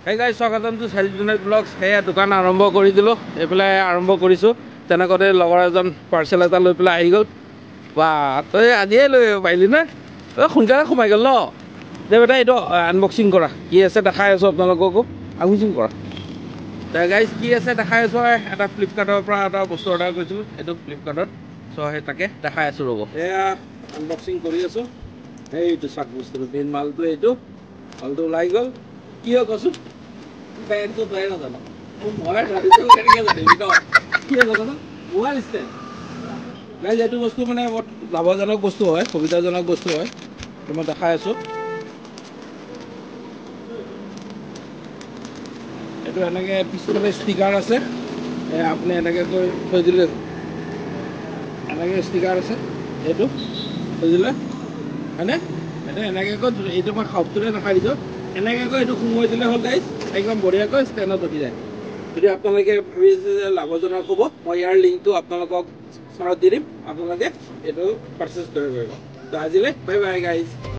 Hey guys, স্বাগতম two Self-Donate Vlogs. হেয়া দোকান আৰম্ভ কৰি দিলোঁ। এইফালে আৰম্ভ কৰিছোঁ। তেনেকতে লগৰ এজন পাৰ্চেল এটা লৈ পেলাই আহি গ'ল। বা তই আজিয়ে লৈ পাৰিলি না? তই সোনকালে সোমাই গ'ল ন? দে বেটা এইটো আনবক্সিং কৰা। কি আছে দেখাই আছোঁ আপোনালোককো। আনবক্সিং কৰা। গাইজ কি আছে দেখাই আছোঁ। এটা ফ্লিপকাৰ্টৰ পৰা এটা বস্তু অৰ্ডাৰ কৰিছিলোঁ। এইটো ফ্লিপকাৰ্টত। চ' সেই তাকে দেখাই আছোঁ ৰ'ব। এয়া আনবক্সিং কৰি আছোঁ। এইটো চাক বস্তুটো মেইন মালটো এইটো। মালটো ওলাই গ'ল। কি হয় কচোন? পেনটো তই নাজানো। মই ভাবিছোঁ কেনেকৈ জানিবি ন? কি হয় জানো? Mobile stand. গাইজ এইটো বস্তু মানে বহুত লাভজনক বস্তু হয়, সুবিধাজনক বস্তু হয়। মই দেখাই আছোঁ। এইটো এনেকৈ পিছফালে ষ্টিকাৰ আছে। আপুনি এনেকৈ কৈ থৈ দিলে এনেকৈ ষ্টিকাৰ আছে। এইটো থৈ দিলে হয়নে? এইটো এনেকৈ কৈ এইটো মই শব্দটোৰে দেখাই দিছোঁ। এনেকৈ কৈ এইটো সোমোৱাই দিলে হ'ল গাইজ। একদম বঢ়িয়াকৈ ষ্টেণ্ডত উঠি যায়। যদি আপোনালোকে ভাবিছে যে লাভজনক হ'ব, মই ইয়াৰ লিংকটো আপোনালোকক ওচৰত দি দিম। আপোনালোকে এইটো পাৰ্চেছ কৰিব পাৰিব। তো আজিলৈ বাই বাই গাইজ।